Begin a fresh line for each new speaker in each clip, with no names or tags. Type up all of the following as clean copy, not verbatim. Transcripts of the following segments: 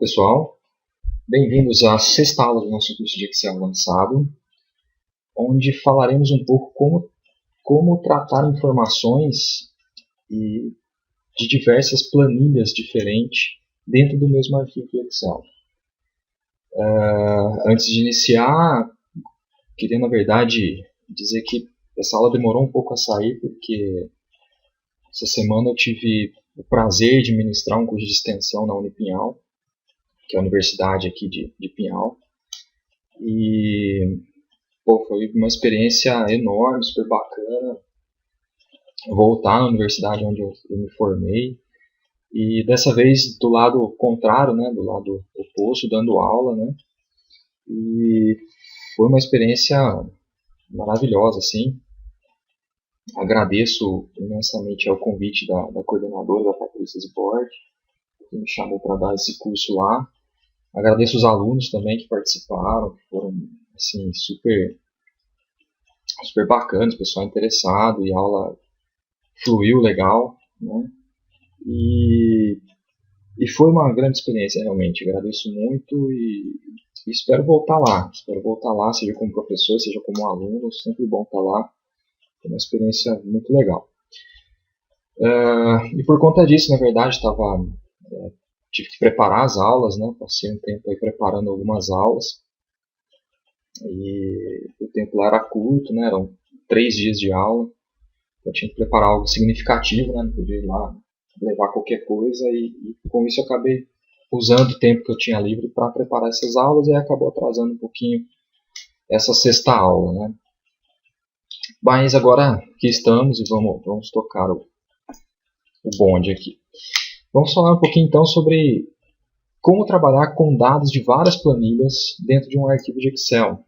Pessoal, bem-vindos à sexta aula do nosso curso de Excel avançado, onde falaremos um pouco como tratar informações de diversas planilhas diferentes dentro do mesmo arquivo do Excel. Antes de iniciar, queria na verdade dizer que essa aula demorou um pouco a sair porque essa semana eu tive o prazer de ministrar um curso de extensão na Unipinhal, que é a universidade aqui de Pinhal, e foi uma experiência enorme, super bacana, voltar na universidade onde eu me formei, e dessa vez do lado contrário, né, do lado oposto, dando aula, né, e foi uma experiência maravilhosa, assim. Agradeço imensamente ao convite da coordenadora da Faculdade de Board, que me chamou para dar esse curso lá. Agradeço os alunos também que participaram, que foram assim, super bacanas, pessoal interessado, e a aula fluiu legal, né? E foi uma grande experiência, realmente. Agradeço muito e espero voltar lá. Espero voltar lá, seja como professor, seja como aluno, sempre bom estar lá. Foi uma experiência muito legal. E por conta disso, na verdade, tive que preparar as aulas, né? Passei um tempo aí preparando algumas aulas. E o tempo lá era curto, né? Eram 3 dias de aula. Eu tinha que preparar algo significativo, né? Não podia ir lá levar qualquer coisa. E com isso eu acabei usando o tempo que eu tinha livre para preparar essas aulas e acabou atrasando um pouquinho essa sexta aula, né? Mas agora aqui estamos e vamos tocar o bonde aqui. Vamos falar um pouquinho então sobre como trabalhar com dados de várias planilhas dentro de um arquivo de Excel.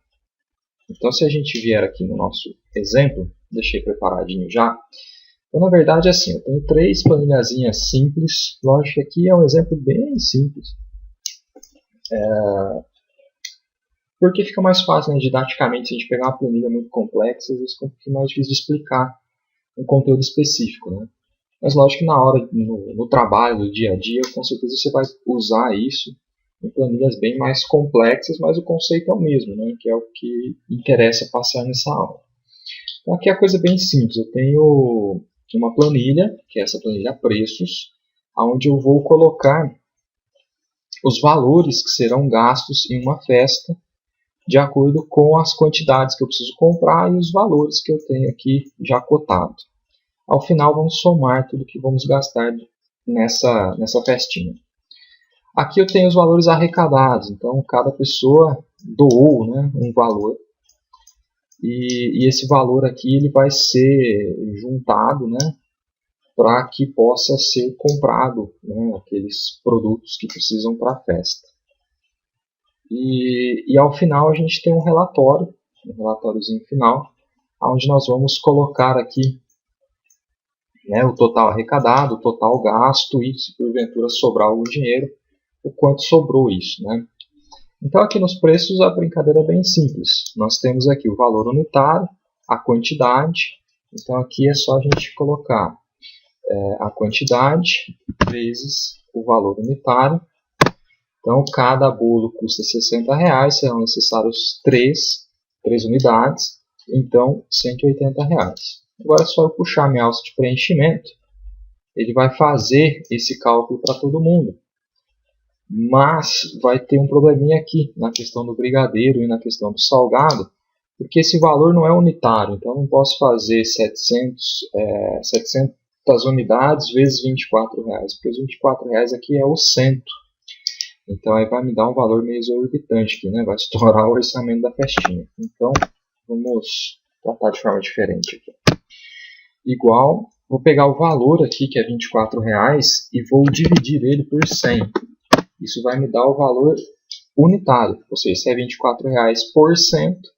Então, se a gente vier aqui no nosso exemplo, deixei preparadinho já. Então, na verdade, é assim, eu tenho 3 planilhazinhas simples. Lógico que aqui é um exemplo bem simples. Porque fica mais fácil, né, didaticamente, se a gente pegar uma planilha muito complexa, às vezes fica um pouquinho mais difícil de explicar um conteúdo específico, né? Mas lógico que na hora, no trabalho, no dia a dia, com certeza você vai usar isso em planilhas bem mais complexas, mas o conceito é o mesmo, né? Que é o que interessa passar nessa aula. Então aqui a coisa é bem simples. Eu tenho uma planilha, que é essa planilha preços, onde eu vou colocar os valores que serão gastos em uma festa, de acordo com as quantidades que eu preciso comprar e os valores que eu tenho aqui já cotado. Ao final, vamos somar tudo que vamos gastar nessa festinha. Aqui eu tenho os valores arrecadados, então cada pessoa doou, né, um valor. E esse valor aqui ele vai ser juntado, né, para que possa ser comprado, né, aqueles produtos que precisam para a festa. E ao final a gente tem um relatóriozinho final, onde nós vamos colocar aqui, né, o total arrecadado, o total gasto e, se porventura sobrar algum dinheiro, o quanto sobrou isso, né? Então aqui nos preços a brincadeira é bem simples. Nós temos aqui o valor unitário, a quantidade. Então aqui é só a gente colocar a quantidade vezes o valor unitário. Então cada bolo custa R$60, serão necessários 3 unidades, então R$180. Agora é só eu puxar minha alça de preenchimento, ele vai fazer esse cálculo para todo mundo. Mas vai ter um probleminha aqui na questão do brigadeiro e na questão do salgado, porque esse valor não é unitário, então eu não posso fazer 700 unidades vezes R$24, porque os R$24 aqui é o cento. Então aí vai me dar um valor meio exorbitante aqui, né? Vai estourar o orçamento da festinha. Então vamos tratar de forma diferente aqui. Igual, vou pegar o valor aqui, que é R$24, e vou dividir ele por 100. Isso vai me dar o valor unitário, ou seja, se é R$24 por cento,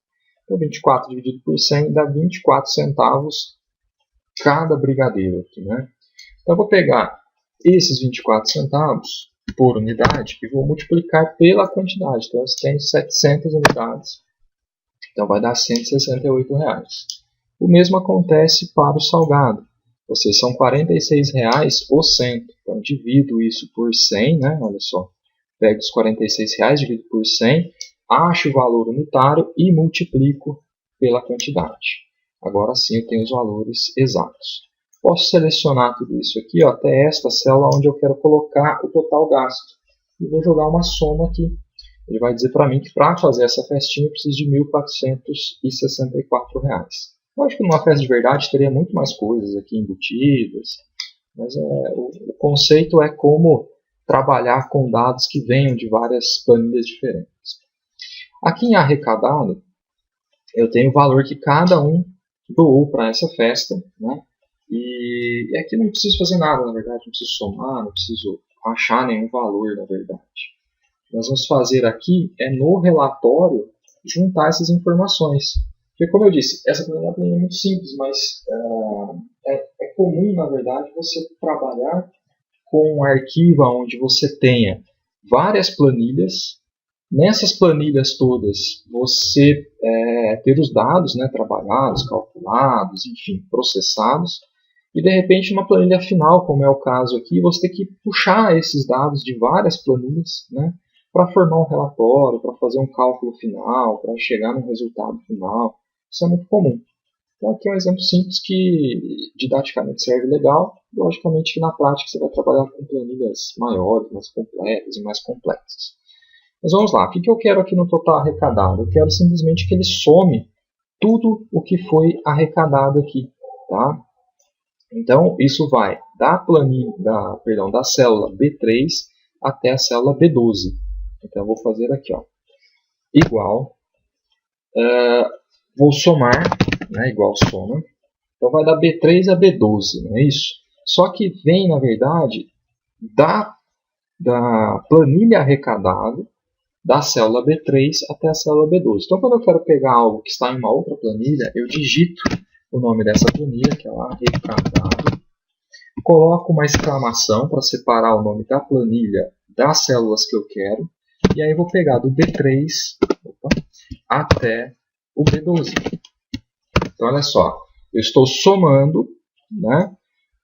então 24 dividido por 100 dá 24 centavos cada brigadeiro aqui, né? Então eu vou pegar esses 24 centavos por unidade e vou multiplicar pela quantidade. Então eu tenho 700 unidades, então vai dar R$168. O mesmo acontece para o salgado. Ou seja, são R$46 o cento. Então, divido isso por 100, né? Olha só. pego os R$ 46, divido por 100, acho o valor unitário e multiplico pela quantidade. Agora sim eu tenho os valores exatos. Posso selecionar tudo isso aqui, ó, até esta célula onde eu quero colocar o total gasto. E vou jogar uma soma aqui. Ele vai dizer para mim que para fazer essa festinha eu preciso de R$ 1.464. Lógico que numa festa de verdade teria muito mais coisas aqui embutidas, mas o conceito é como trabalhar com dados que venham de várias planilhas diferentes. Aqui em arrecadado, eu tenho o valor que cada um doou para essa festa, né? E aqui não preciso fazer nada, na verdade, não preciso somar, não preciso achar nenhum valor, na verdade. Nós vamos fazer aqui no relatório juntar essas informações. Porque, como eu disse, essa planilha é muito simples, mas é comum, na verdade, você trabalhar com um arquivo onde você tenha várias planilhas. Nessas planilhas todas, você ter os dados, né, trabalhados, calculados, enfim, processados. E, de repente, uma planilha final, como é o caso aqui, você tem que puxar esses dados de várias planilhas, né, para formar um relatório, para fazer um cálculo final, para chegar num resultado final. Isso é muito comum. Então aqui é um exemplo simples que didaticamente serve legal. Logicamente que na prática você vai trabalhar com planilhas maiores, mais completas e mais complexas. Mas vamos lá, o que eu quero aqui no total arrecadado? Eu quero simplesmente que ele some tudo o que foi arrecadado aqui. Tá? Então isso vai da célula B3 até a célula B12. Então eu vou fazer aqui, ó, igual, vou somar, né, igual soma, então vai da B3 a B12, não é isso? Só que vem, na verdade, da planilha arrecadada, da célula B3 até a célula B12. Então quando eu quero pegar algo que está em uma outra planilha, eu digito o nome dessa planilha, que é o arrecadado, coloco uma exclamação para separar o nome da planilha das células que eu quero, e aí eu vou pegar do B3 até o B12. Então, olha só, eu estou somando, né,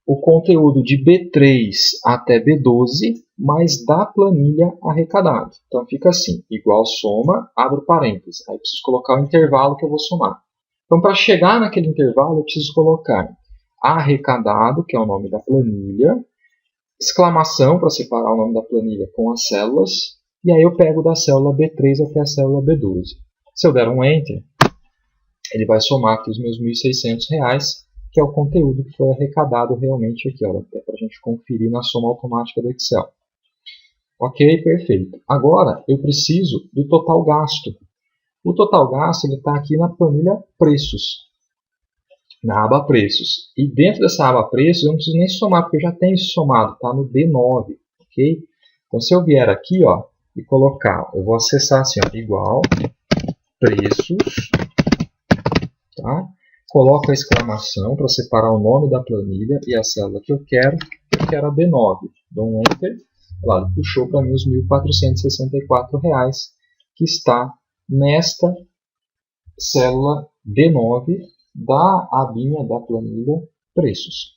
o conteúdo de B3 até B12, mais da planilha arrecadada. Então, fica assim, igual soma, abro parênteses. Aí eu preciso colocar o intervalo que eu vou somar. Então, para chegar naquele intervalo, eu preciso colocar arrecadado, que é o nome da planilha, exclamação para separar o nome da planilha com as células, e aí eu pego da célula B3 até a célula B12. Se eu der um Enter, ele vai somar aqui os meus R$ 1.600, que é o conteúdo que foi arrecadado realmente aqui, até para a gente conferir na soma automática do Excel. Ok, perfeito. Agora eu preciso do total gasto. O total gasto está aqui na planilha Preços, na aba Preços. E dentro dessa aba Preços eu não preciso nem somar, porque eu já tenho isso somado, está no D9. Ok? Então se eu vier aqui, ó, e colocar, eu vou acessar assim, ó, igual preços, tá? Coloco a exclamação para separar o nome da planilha e a célula que eu quero a B9. Dou um Enter, lá, puxou para mim os R$ 1.464, que está nesta célula B9 da abinha da planilha Preços.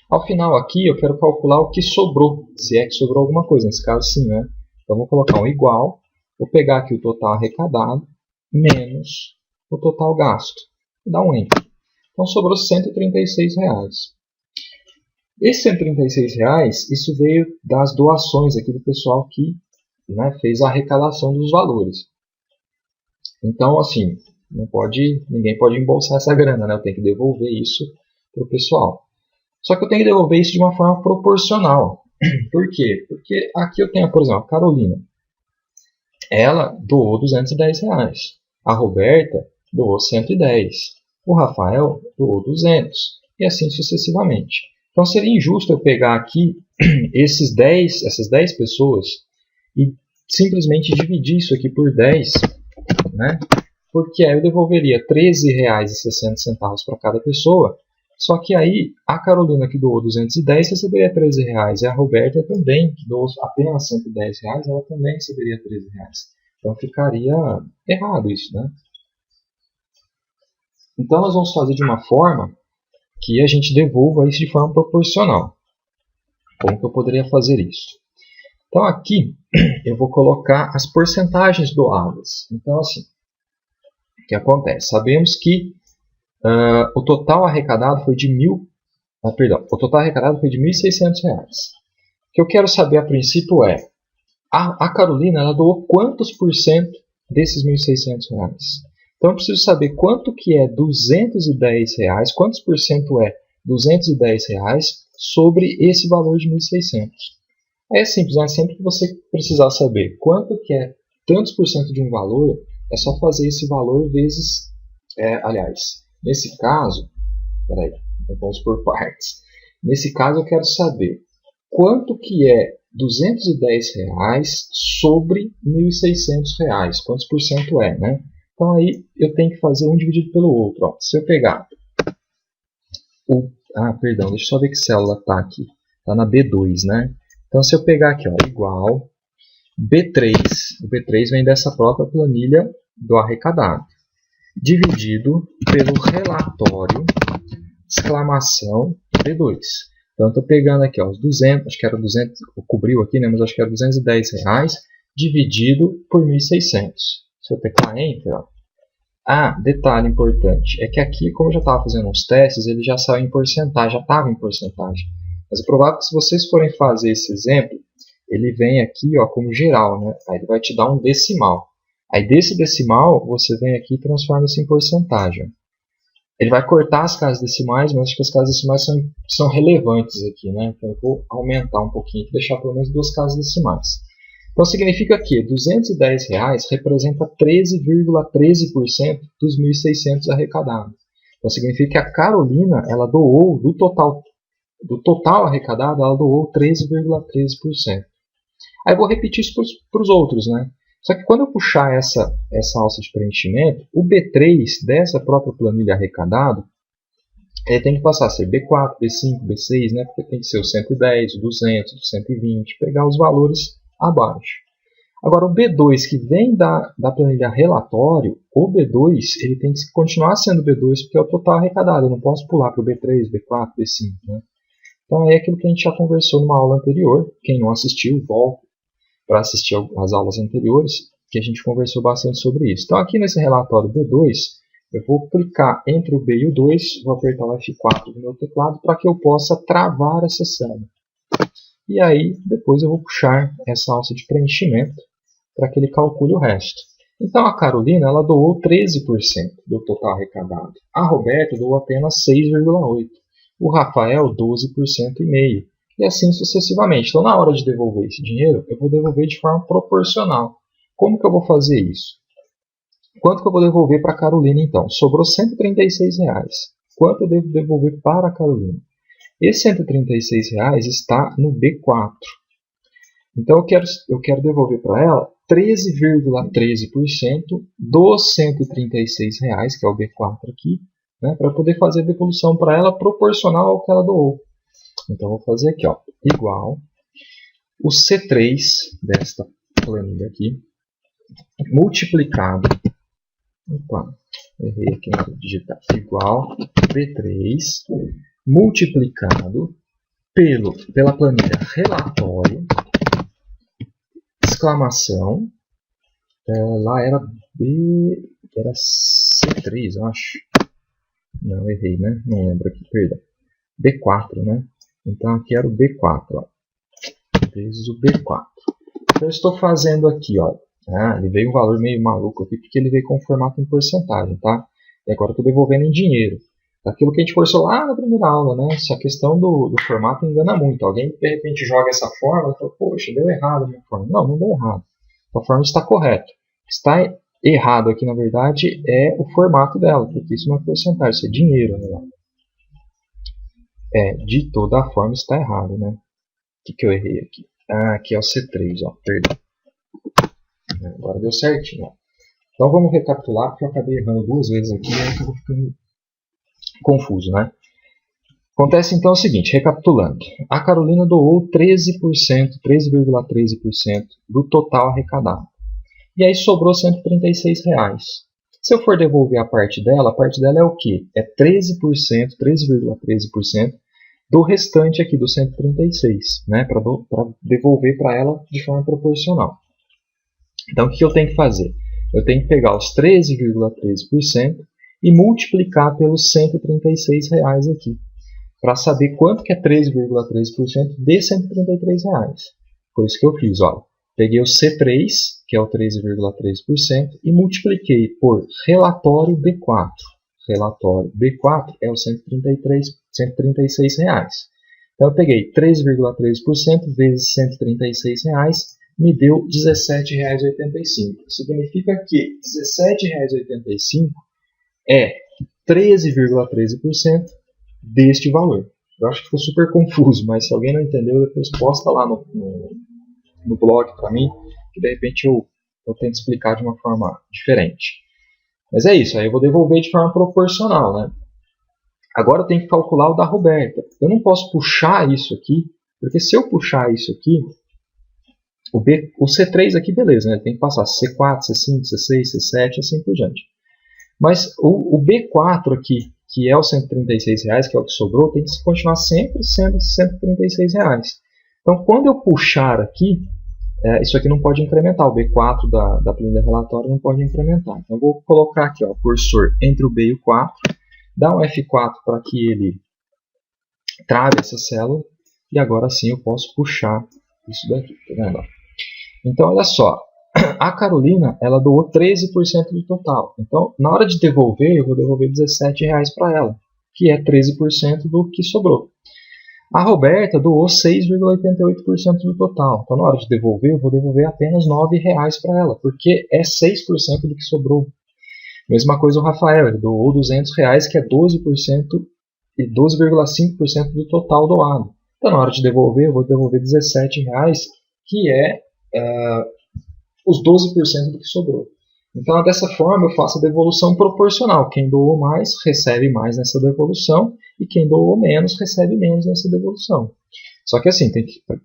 Ao final aqui eu quero calcular o que sobrou, se é que sobrou alguma coisa, nesse caso sim, né? Então vou colocar um igual, vou pegar aqui o total arrecadado, menos o total gasto, e dar um Enter. Então sobrou R$ 136. Esses R$ 136, isso veio das doações aqui do pessoal que, né, fez a arrecadação dos valores. Então, assim, ninguém pode embolsar essa grana, né? Eu tenho que devolver isso para o pessoal. Só que eu tenho que devolver isso de uma forma proporcional. Por quê? Porque aqui eu tenho, por exemplo, a Carolina. Ela doou R$ 210. A Roberta doou 110. O Rafael doou 200. E assim sucessivamente. Então seria injusto eu pegar aqui essas 10 pessoas e simplesmente dividir isso aqui por 10, né? Porque aí eu devolveria R$ 13,60 para cada pessoa. Só que aí a Carolina, que doou 210, receberia R$ 13. E a Roberta também, que doou apenas R$ 110, ela também receberia R$ 13. Então ficaria errado isso, né? Então nós vamos fazer de uma forma que a gente devolva isso de forma proporcional. Como que eu poderia fazer isso? Então aqui eu vou colocar as porcentagens doadas. Então assim, o que acontece? Sabemos que o total arrecadado foi de o total arrecadado foi de R$ 1.600. O que eu quero saber a princípio é, a Carolina ela doou quantos por cento desses R$ 1.600? Então eu preciso saber quanto que é R$ 210, quantos por cento é R$ 210 sobre esse valor de 1.600. É simples, né? Sempre que você precisar saber quanto que é tantos por cento de um valor, é só fazer esse valor vezes, aliás, nesse caso, vamos por partes. Nesse caso eu quero saber quanto que é R$ 210 sobre R$ 1.600, quantos por cento é, né? Então aí eu tenho que fazer um dividido pelo outro. Ó. Se eu pegar perdão, deixa eu só ver que célula está aqui. Está na B2, né? Então se eu pegar aqui, ó, igual B3, o B3 vem dessa própria planilha do arrecadado, dividido pelo relatório, exclamação B2. Então estou pegando aqui ó, os 200, acho que era 200, cobriu aqui, né? Mas acho que era R$ 210, dividido por 1.600. Se eu teclar Enter, ó. Detalhe importante, é que aqui, como eu já estava fazendo uns testes, ele já saiu em porcentagem, já estava em porcentagem. Mas é provável que se vocês forem fazer esse exemplo, ele vem aqui ó, como geral, né? Aí ele vai te dar um decimal. Aí desse decimal, você vem aqui e transforma isso em porcentagem. Ele vai cortar as casas decimais, mas acho que as casas decimais são relevantes aqui, né? Então eu vou aumentar um pouquinho e deixar pelo menos 2 casas decimais. Então significa que R$ 210 representa 13,13% dos 1.600 arrecadados. Então significa que a Carolina ela doou do total arrecadado, ela doou 13,13%. Aí eu vou repetir isso para os outros, né? Só que quando eu puxar essa alça de preenchimento, o B3 dessa própria planilha arrecadado, ele tem que passar a ser B4, B5, B6, né? Porque tem que ser o 110, o 200, o 120, pegar os valores abaixo. Agora o B2 que vem da planilha relatório, o B2 ele tem que continuar sendo B2 porque é o total arrecadado, eu não posso pular para o B3, B4, B5, né? Então é aquilo que a gente já conversou numa aula anterior, quem não assistiu, volta para assistir as aulas anteriores, que a gente conversou bastante sobre isso. Então aqui nesse relatório B2, eu vou clicar entre o B e o 2, vou apertar o F4 do meu teclado para que eu possa travar essa célula. E aí depois eu vou puxar essa alça de preenchimento para que ele calcule o resto. Então a Carolina ela doou 13% do total arrecadado. A Roberta doou apenas 6,8%. O Rafael 12,5%. E assim sucessivamente. Então, na hora de devolver esse dinheiro, eu vou devolver de forma proporcional. Como que eu vou fazer isso? Quanto que eu vou devolver para a Carolina, então? Sobrou R$ 136. Quanto eu devo devolver para a Carolina? Esse R$ 136 está no B4. Então, eu quero devolver para ela 13,13% dos R$ 136, que é o B4 aqui, né, para poder fazer a devolução para ela proporcional ao que ela doou. Então, eu vou fazer aqui, ó, igual o C3 desta planilha aqui, multiplicado, errei aqui na digital, igual B3, multiplicado pela planilha relatório, exclamação, lá era C3, eu acho. Não, errei, né? Não lembro aqui, perdão. B4, né? Então aqui era o B4, ó. Vezes o B4. Então eu estou fazendo aqui, ó. Ele veio um valor meio maluco aqui, porque ele veio com formato em porcentagem, tá? E agora eu estou devolvendo em dinheiro. Aquilo que a gente conversou lá na primeira aula, né? Essa questão do formato engana muito. Alguém de repente joga essa fórmula e fala, poxa, deu errado a minha fórmula. Não, não deu errado. A fórmula está correta. Está errado aqui, na verdade, é o formato dela, porque isso não é porcentagem, isso é dinheiro, né? De toda forma está errado, né? O que eu errei aqui? Aqui é o C3, ó, perdão. Agora deu certinho, ó. Então vamos recapitular, porque eu acabei errando 2 vezes aqui e aí acabou ficando confuso, né? Acontece então o seguinte, recapitulando. A Carolina doou 13,13% do total arrecadado. E aí sobrou R$ 136. Se eu for devolver a parte dela é o quê? É 13%, 13,13% do restante aqui, do 136, né, para devolver para ela de forma proporcional. Então, o que eu tenho que fazer? Eu tenho que pegar os 13,13% e multiplicar pelos R$ 136 reais aqui, para saber quanto que é 13,13% de R$ 133 reais. Foi isso que eu fiz, olha. Peguei o C3, que é o 13,13%, e multipliquei por relatório B4. Relatório B4 é o 136 reais. Então eu peguei 13,13% vezes R$ 136 reais, me deu R$ 17,85. Significa que R$ 17,85 é 13,13% deste valor. Eu acho que ficou super confuso, mas se alguém não entendeu, depois posta lá no blog para mim, que de repente eu tento explicar de uma forma diferente. Mas é isso, aí eu vou devolver de forma proporcional, né? Agora eu tenho que calcular o da Roberta. Eu não posso puxar isso aqui, porque se eu puxar isso aqui, o C3 aqui, beleza, né? Tem que passar C4, C5, C6, C7, assim por diante. Mas o B4 aqui, que é os 136 reais, que é o que sobrou, tem que continuar sempre sendo 136 reais. Então, quando eu puxar aqui, isso aqui não pode incrementar. O B4 da planilha relatória não pode incrementar. Então, eu vou colocar aqui o cursor entre o B e o 4, dar um F4 para que ele trave essa célula, e agora sim eu posso puxar isso daqui. Tá vendo? Então, olha só. A Carolina, ela doou 13% do total. Então, na hora de devolver, eu vou devolver R$ 17 reais para ela, que é 13% do que sobrou. A Roberta doou 6,88% do total. Então, na hora de devolver, eu vou devolver apenas R$ 9 reais para ela, porque é 6% do que sobrou. Mesma coisa o Rafael, ele doou R$ 200 reais, que é 12% e 12,5% do total doado. Então, na hora de devolver, eu vou devolver R$ 17 reais, que é os 12% do que sobrou. Então, dessa forma, eu faço a devolução proporcional. Quem doou mais, recebe mais nessa devolução, e quem doou menos, recebe menos nessa devolução. Só que assim, a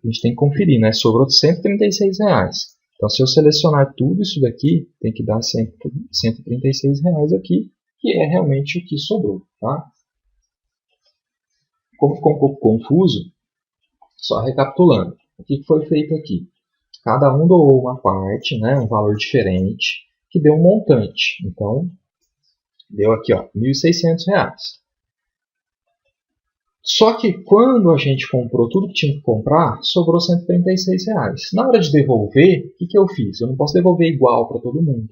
gente tem que conferir, né? Sobrou R$ 136 reais. Então, se eu selecionar tudo isso daqui, tem que dar R$ 136 reais aqui, que é realmente o que sobrou. Tá? Como ficou um pouco confuso, só recapitulando. O que foi feito aqui? Cada um doou uma parte, né, um valor diferente, que deu um montante. Então, deu aqui R$ 1.600. Só que quando a gente comprou tudo que tinha que comprar, sobrou R$ 136 reais. Na hora de devolver, o que eu fiz? Eu não posso devolver igual para todo mundo.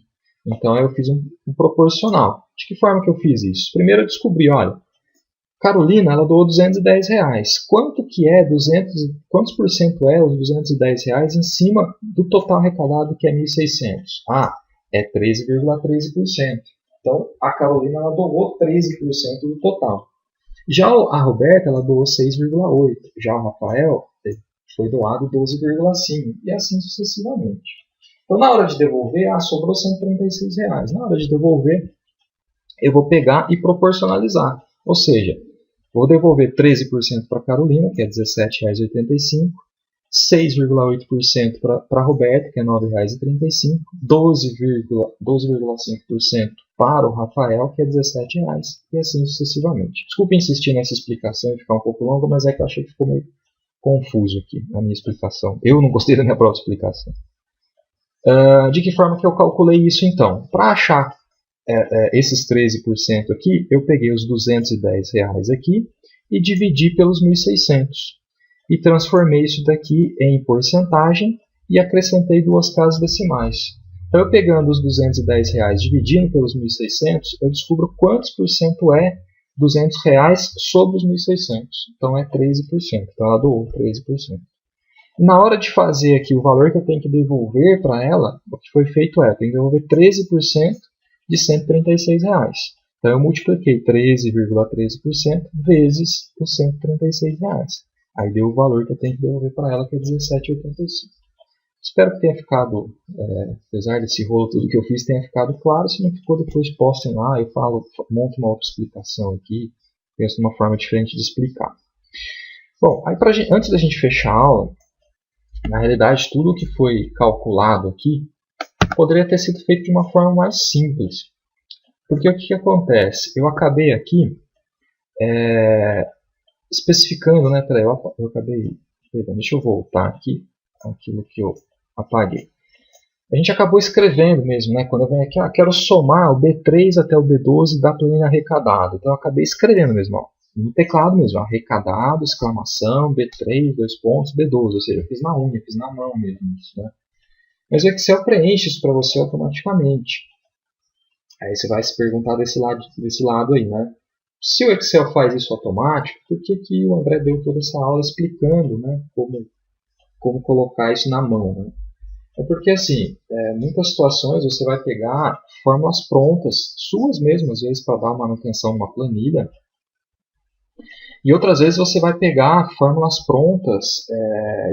Então, eu fiz um proporcional. De que forma que eu fiz isso? Primeiro eu descobri, olha, Carolina, ela doou R$ 210 reais. Quantos por cento é os R$ 210 reais em cima do total arrecadado, que é 1.600? É 13,13%. Então, a Carolina ela doou 13% do total. Já a Roberta ela doou 6,8%. Já o Rafael foi doado 12,5%. E assim sucessivamente. Então, na hora de devolver, sobrou R$ 136 reais. Na hora de devolver, eu vou pegar e proporcionalizar. Ou seja, vou devolver 13% para a Carolina, que é R$ 17,85, 6,8% para a Roberta, que é R$ 9,35, 12,5% para o Rafael, que é R$ 17, e assim sucessivamente. Desculpe insistir nessa explicação e ficar um pouco longa, mas é que eu achei que ficou meio confuso aqui a minha explicação. Eu não gostei da minha própria explicação. De que forma que eu calculei isso então? Para achar esses 13% aqui, eu peguei os R$ 210 reais aqui e dividi pelos 1.600 e transformei isso daqui em porcentagem e acrescentei duas casas decimais. Então, eu pegando os R$ 210 reais dividindo pelos 1.600, eu descubro quantos por cento é R$ 200 reais sobre os 1.600. Então, é 13%. Então, ela doou 13%. Na hora de fazer aqui o valor que eu tenho que devolver para ela, o que foi feito eu tenho que devolver 13% de R$ 136 reais. Então, eu multipliquei 13,13% vezes os R$ 136 reais. Aí deu o valor que eu tenho que devolver para ela, que é R$ 17,85. Espero que tenha ficado, apesar desse rolo tudo que eu fiz, tenha ficado claro. Se não ficou, depois postem lá, eu monto uma outra explicação aqui, penso numa forma diferente de explicar. Bom, aí antes da gente fechar a aula, na realidade, tudo o que foi calculado aqui poderia ter sido feito de uma forma mais simples. Porque o que acontece? Eu acabei aqui especificando, né? Peraí, eu acabei... Perdão, deixa eu voltar aqui aquilo que eu apaguei. A gente acabou escrevendo mesmo, né? Quando eu venho aqui, quero somar o B3 até o B12 da planilha arrecadado. Então eu acabei escrevendo mesmo, ó, no teclado mesmo, arrecadado, exclamação, B3, dois pontos, B12. Ou seja, eu fiz na unha, fiz na mão mesmo isso, né? Mas o Excel preenche isso para você automaticamente. Aí você vai se perguntar desse lado aí, né? Se o Excel faz isso automático, por que o André deu toda essa aula explicando, né, como colocar isso na mão, né? É porque, assim, muitas situações você vai pegar fórmulas prontas, suas mesmo, às vezes, para dar manutenção a uma planilha. E outras vezes você vai pegar fórmulas prontas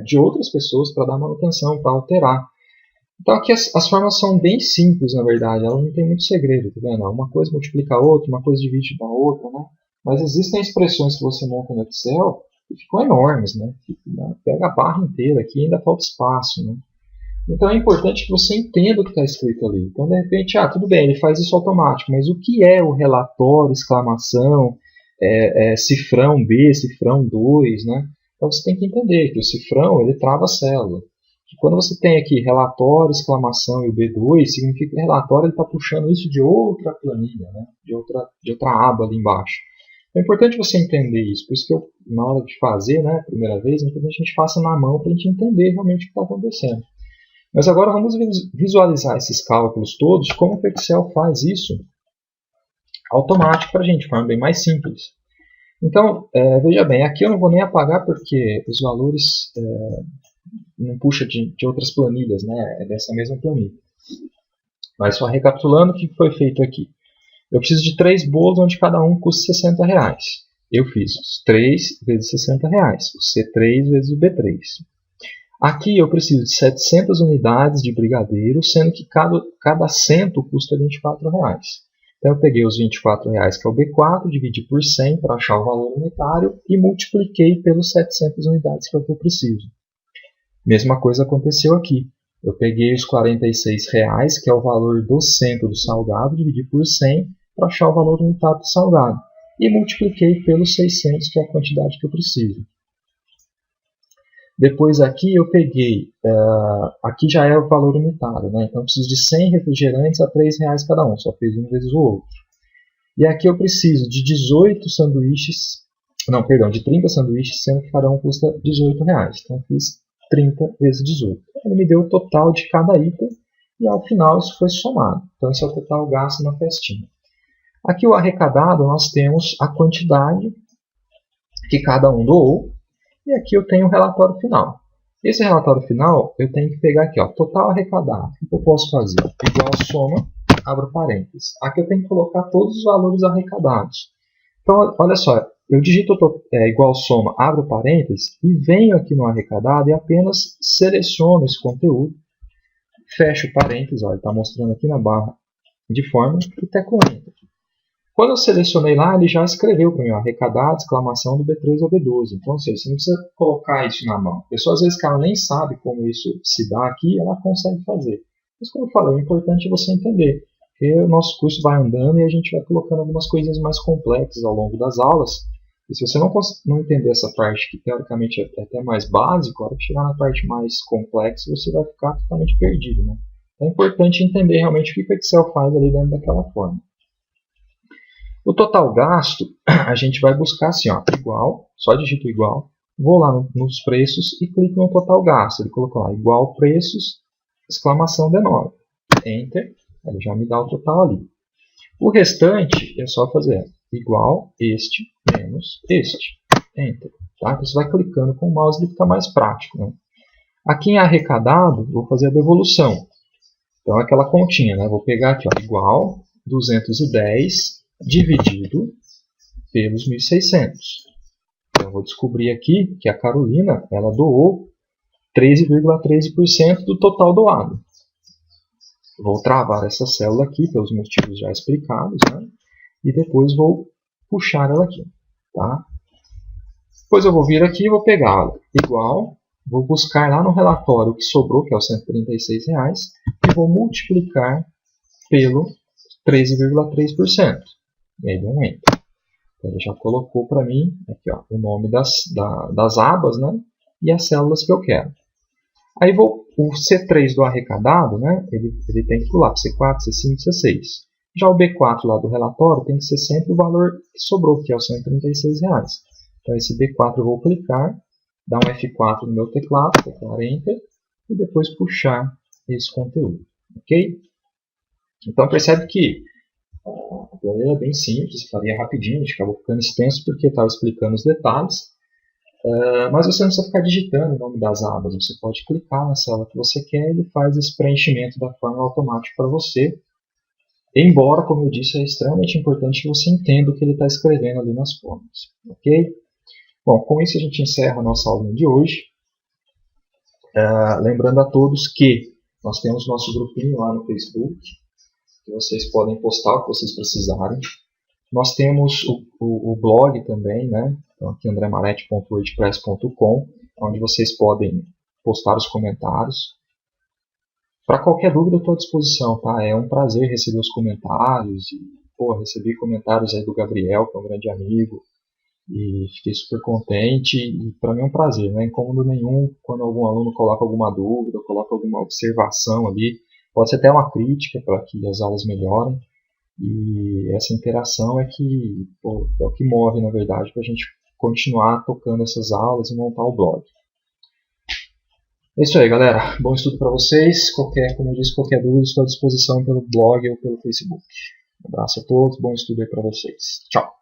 de outras pessoas para dar manutenção, para alterar. Então aqui as fórmulas são bem simples, na verdade, elas não tem muito segredo, tá vendo? Uma coisa multiplica a outra, uma coisa divide da outra, né? Mas existem expressões que você monta no Excel que ficam enormes, né? Pega a barra inteira aqui e ainda falta espaço, né? Então é importante que você entenda o que está escrito ali. Então, de repente, tudo bem, ele faz isso automático, mas o que é o relatório, exclamação, cifrão B, cifrão 2, né? Então você tem que entender que o cifrão, ele trava a célula. E quando você tem aqui relatório, exclamação e o B2, significa que o relatório está puxando isso de outra planilha, né? de outra aba ali embaixo. É importante você entender isso, por isso que eu, na hora de fazer, né, a primeira vez, é importante a gente faça na mão para a gente entender realmente o que está acontecendo. Mas agora vamos visualizar esses cálculos todos, como o Excel faz isso automático para a gente, de forma bem mais simples. Então, veja bem, aqui eu não vou nem apagar porque os valores não puxa de outras planilhas, né? É dessa mesma planilha. Mas só recapitulando o que foi feito aqui. Eu preciso de 3 bolos onde cada um custa R$60. Eu fiz os 3 vezes R$60, o C3 vezes o B3. Aqui eu preciso de 700 unidades de brigadeiro, sendo que cada cento custa R$24. Então eu peguei os R$24, que é o B4, dividi por 100 para achar o valor unitário e multipliquei pelos 700 unidades que é o que eu preciso. Mesma coisa aconteceu aqui. Eu peguei os R$46, que é o valor do cento do salgado, dividi por 100 para achar o valor unitário do salgado. E multipliquei pelos 600, que é a quantidade que eu preciso. Depois aqui eu peguei, aqui já é o valor unitário, né? Então eu preciso de 100 refrigerantes a R$3 cada um, só fiz um vezes o outro. E aqui eu preciso de 18 sanduíches, não, perdão, de 30 sanduíches, sendo que cada um custa R$18. Então eu fiz 30 vezes 18. Ele me deu o total de cada item e ao final isso foi somado. Então esse é o total gasto na festinha. Aqui o arrecadado nós temos a quantidade que cada um doou e aqui eu tenho o relatório final. Esse relatório final eu tenho que pegar aqui, ó, total arrecadado. O que eu posso fazer? Igual soma, abro parênteses. Aqui eu tenho que colocar todos os valores arrecadados. Então olha só, eu digito igual soma, abro parênteses e venho aqui no arrecadado e apenas seleciono esse conteúdo, fecho parênteses, ele está mostrando aqui na barra de forma e teclo Enter. Quando eu selecionei lá, ele já escreveu para mim, arrecadado, exclamação do B3 ao B12. Então, você não precisa colocar isso na mão. A pessoa, às vezes, que ela nem sabe como isso se dá aqui, ela consegue fazer. Mas, como eu falei, o importante é você entender. Porque o nosso curso vai andando e a gente vai colocando algumas coisas mais complexas ao longo das aulas. E se você não entender essa parte, que teoricamente é até mais básica, a hora que chegar na parte mais complexa, você vai ficar totalmente perdido, né? É importante entender realmente o que o Excel faz ali dentro daquela forma. O total gasto, a gente vai buscar assim, ó, igual, só digito igual, vou lá nos preços e clico no total gasto. Ele colocou lá, igual preços, exclamação D9. Enter, ele já me dá o total ali. O restante é só fazer igual este menos este. Enter. Tá? Você vai clicando com o mouse, ele fica mais prático. Né? Aqui em arrecadado, vou fazer a devolução. Então, aquela continha, né? Vou pegar aqui, ó, igual 210 dividido pelos 1.600. Então, eu vou descobrir aqui que a Carolina ela doou 13,13% do total doado. Vou travar essa célula aqui pelos motivos já explicados, né? E depois vou puxar ela aqui. Tá? Depois eu vou vir aqui e vou pegá-la igual, vou buscar lá no relatório o que sobrou, que é os R$136, e vou multiplicar pelo 13,3%. E aí dou um Enter. Então, ele já colocou para mim aqui, ó, o nome das abas, né, e as células que eu quero. Aí o C3 do arrecadado, né, ele tem que pular para C4, C5, C6. Já o B4 lá do relatório tem que ser sempre o valor que sobrou, que é os R$136. Então esse B4 eu vou clicar, dar um F4 no meu teclado, teclar Enter, e depois puxar esse conteúdo. Ok? Então percebe que a planilha é bem simples, faria rapidinho, a gente acabou ficando extenso porque estava explicando os detalhes. Mas você não precisa ficar digitando o nome das abas, você pode clicar na célula que você quer e ele faz esse preenchimento da forma automática para você. Embora, como eu disse, é extremamente importante que você entenda o que ele está escrevendo ali nas formas. Ok? Bom, com isso a gente encerra a nossa aula de hoje. Lembrando a todos que nós temos nosso grupinho lá no Facebook, que vocês podem postar o que vocês precisarem. Nós temos o blog também, né? Então, aqui andremalete.wordpress.com, onde vocês podem postar os comentários. Para qualquer dúvida, eu estou à disposição, tá? É um prazer receber os comentários. Recebi comentários aí do Gabriel, que é um grande amigo, e fiquei super contente. E para mim é um prazer, não é incômodo nenhum quando algum aluno coloca alguma dúvida, coloca alguma observação ali. Pode ser até uma crítica para que as aulas melhorem. E essa interação é o que move, na verdade, para a gente continuar tocando essas aulas e montar o blog. É isso aí, galera. Bom estudo para vocês. Como eu disse, qualquer dúvida, estou à disposição pelo blog ou pelo Facebook. Um abraço a todos, bom estudo aí para vocês. Tchau!